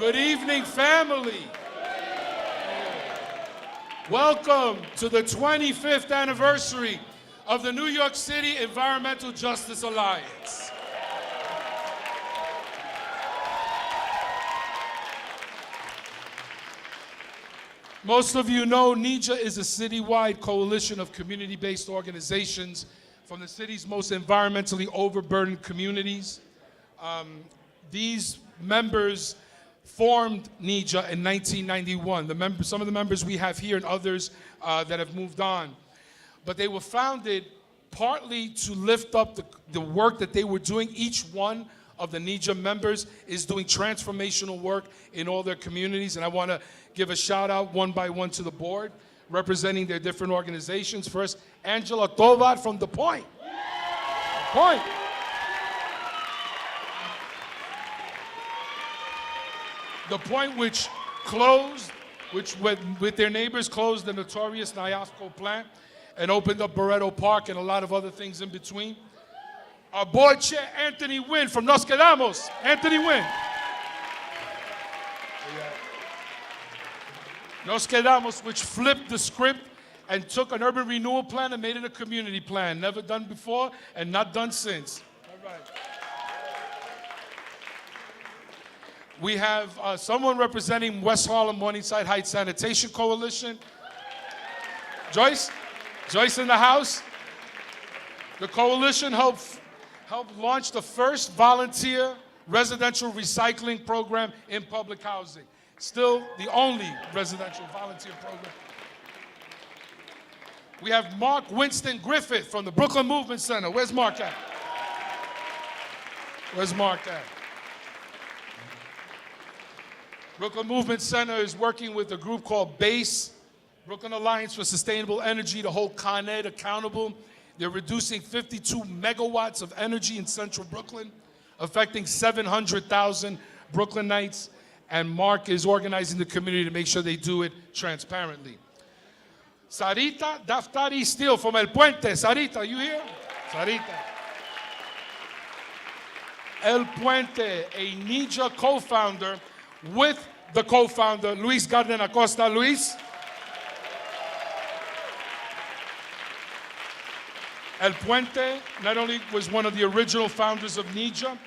Good evening, family. Welcome to the 25th anniversary of the New York City Environmental Justice Alliance. Most of you know NYC-EJA is a citywide coalition of community-based organizations from the city's most environmentally overburdened communities. These members formed NYC-EJA in 1991. Some of the members we have here and others that have moved on. But they were founded partly to lift up the work that they were doing. Each one of the NYC-EJA members is doing transformational work in all their communities. And I want to give a shout out one by one to the board, representing their different organizations. First, Angela Tovar from The Point. The Point. The Point, which closed, which with their neighbors closed the notorious Nyasco plant and opened up Barreto Park and a lot of other things in between. Our board chair, Anthony Wynn from Nos Quedamos. Anthony Wynn. Nos Quedamos, which flipped the script and took an urban renewal plan and made it a community plan. Never done before and not done since. All right. We have someone representing West Harlem Morningside Heights Sanitation Coalition. Joyce? Joyce in the house? The coalition helped launch the first volunteer residential recycling program in public housing. Still the only residential volunteer program. We have Mark Winston Griffith from the Brooklyn Movement Center. Where's Mark at? Where's Mark at? Brooklyn Movement Center is working with a group called BASE, Brooklyn Alliance for Sustainable Energy, to hold Con Ed accountable. They're reducing 52 megawatts of energy in central Brooklyn, affecting 700,000 Brooklynites. And Mark is organizing the community to make sure they do it transparently. Sarita Daftari Steele from El Puente. Sarita, are you here? Sarita. El Puente, a NYC-EJA co-founder with the co-founder, Luis Garden Acosta. Luis? El Puente not only was one of the original founders of NYC-EJA,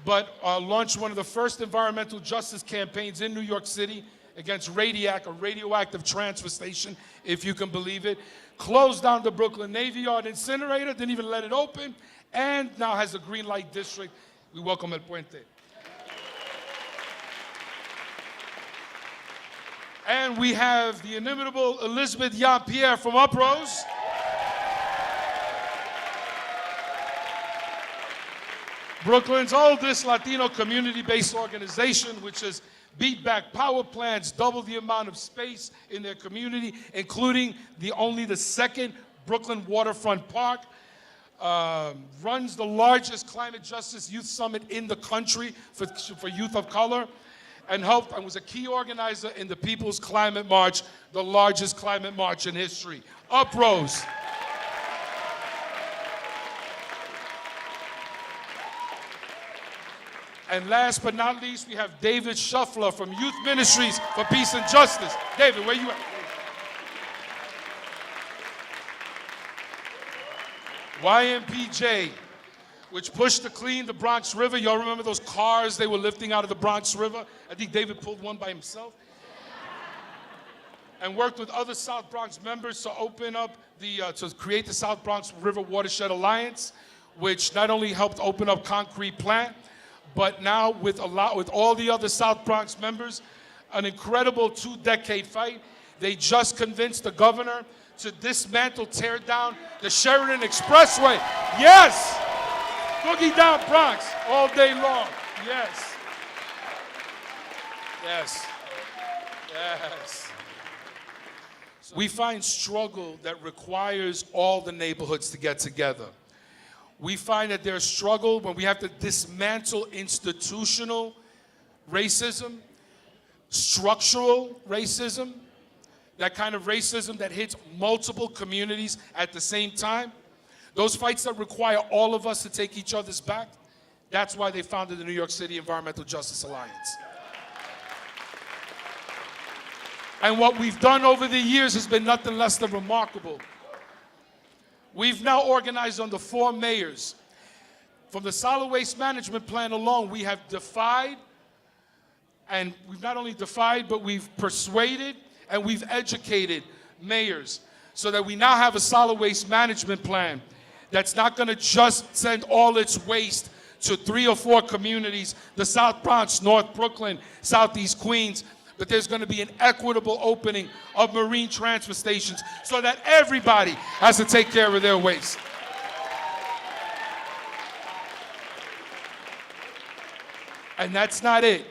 but launched one of the first environmental justice campaigns in New York City against Radiac, a radioactive transfer station, if you can believe it. Closed down the Brooklyn Navy Yard incinerator, didn't even let it open, and now has a green light district. We welcome El Puente. And we have the inimitable Elizabeth Jean-Pierre from Uprose. Brooklyn's oldest Latino community-based organization, which has beat back power plants, doubled the amount of space in their community, including only the second Brooklyn waterfront park, runs the largest climate justice youth summit in the country for youth of color, and was a key organizer in the People's Climate March, the largest climate march in history. Uprose. And last but not least, we have David Shuffler from Youth Ministries for Peace and Justice. David, where you at? YMPJ, which pushed to clean the Bronx River. Y'all remember those cars they were lifting out of the Bronx River? I think David pulled one by himself. And worked with other South Bronx members to open up to create the South Bronx River Watershed Alliance, which not only helped open up concrete plant, but now with all the other South Bronx members, an incredible 2-decade fight. They just convinced the governor to dismantle, tear down the Sheridan Expressway. Yes! Boogie down Bronx all day long. Yes. Yes. Yes. We find struggle that requires all the neighborhoods to get together. We find that there's struggle when we have to dismantle institutional racism, structural racism, that kind of racism that hits multiple communities at the same time. Those fights that require all of us to take each other's back, that's why they founded the New York City Environmental Justice Alliance. And what we've done over the years has been nothing less than remarkable. We've now organized under 4 mayors. From the solid waste management plan alone, we have defied, and we've not only defied, but we've persuaded and we've educated mayors so that we now have a solid waste management plan that's not going to just send all its waste to 3 or 4 communities, the South Bronx, North Brooklyn, Southeast Queens, but there's going to be an equitable opening of marine transfer stations so that everybody has to take care of their waste. And that's not it,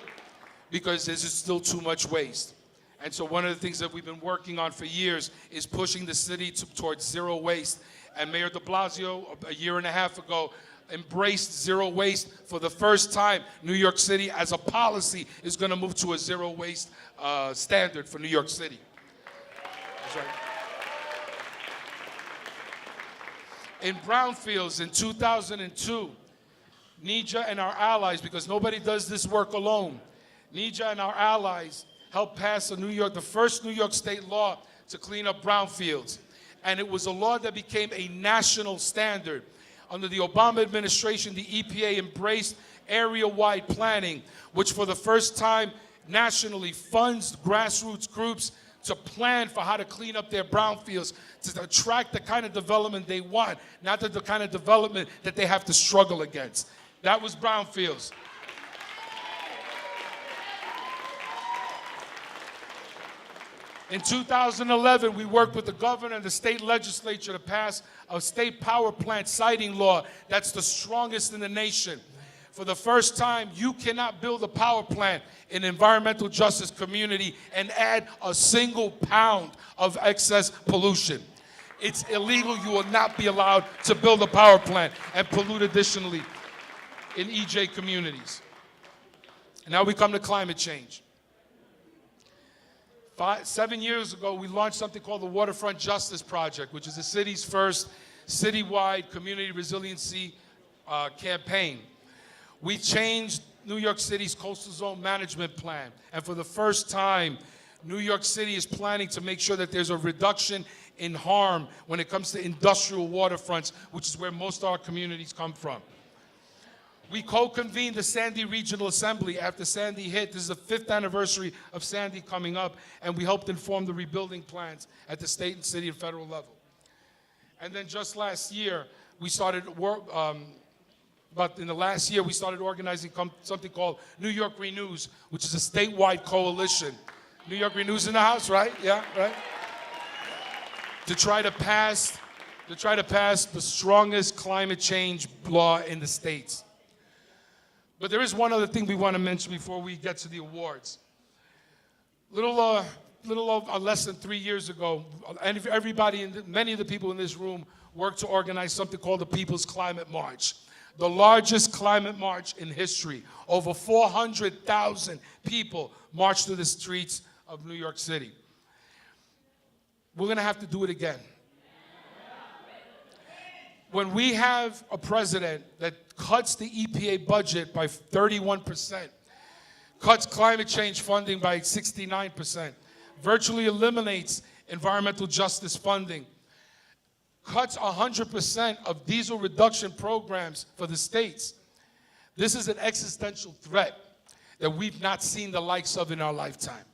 because there's just still too much waste. And so one of the things that we've been working on for years is pushing the city towards zero waste. And Mayor de Blasio, a year and a half ago, embraced zero waste. For the first time, New York City, as a policy, is going to move to a zero waste standard for New York City. That's right. In brownfields in 2002, NYC-EJA and our allies, because nobody does this work alone, NYC-EJA and our allies helped pass the first New York state law to clean up brownfields. And it was a law that became a national standard. Under the Obama administration, the EPA embraced area-wide planning, which for the first time nationally funds grassroots groups to plan for how to clean up their brownfields, to attract the kind of development they want, not the kind of development that they have to struggle against. That was brownfields. In 2011, we worked with the governor and the state legislature to pass a state power plant siting law that's the strongest in the nation. For the first time, you cannot build a power plant in an environmental justice community and add a single pound of excess pollution. It's illegal. You will not be allowed to build a power plant and pollute additionally in EJ communities. And now we come to climate change. 7 years ago, we launched something called the Waterfront Justice Project, which is the city's first citywide community resiliency campaign. We changed New York City's coastal zone management plan, and for the first time, New York City is planning to make sure that there's a reduction in harm when it comes to industrial waterfronts, which is where most of our communities come from. We co-convened the Sandy Regional Assembly after Sandy hit. This is the 5th anniversary of Sandy coming up, and we helped inform the rebuilding plans at the state and city and federal level. And then just last year, we started but in the last year, we started organizing something called New York Renews, which is a statewide coalition. New York Renews in the house, right? Yeah, right? To try to pass the strongest climate change law in the states. But there is one other thing we want to mention before we get to the awards. Less than 3 years ago, and everybody, many of the people in this room worked to organize something called the People's Climate March, the largest climate march in history. Over 400,000 people marched through the streets of New York City. We're going to have to do it again. When we have a president that cuts the EPA budget by 31%, cuts climate change funding by 69%, virtually eliminates environmental justice funding, cuts 100% of diesel reduction programs for the states, this is an existential threat that we've not seen the likes of in our lifetime.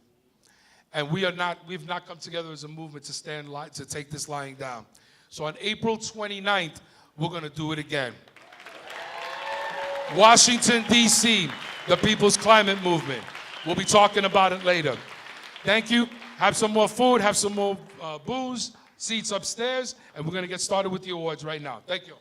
And we've not come together as a movement to take this lying down. So on April 29th, we're going to do it again. Washington, D.C., the People's Climate Movement. We'll be talking about it later. Thank you. Have some more food, have some more booze, seats upstairs, and we're going to get started with the awards right now. Thank you.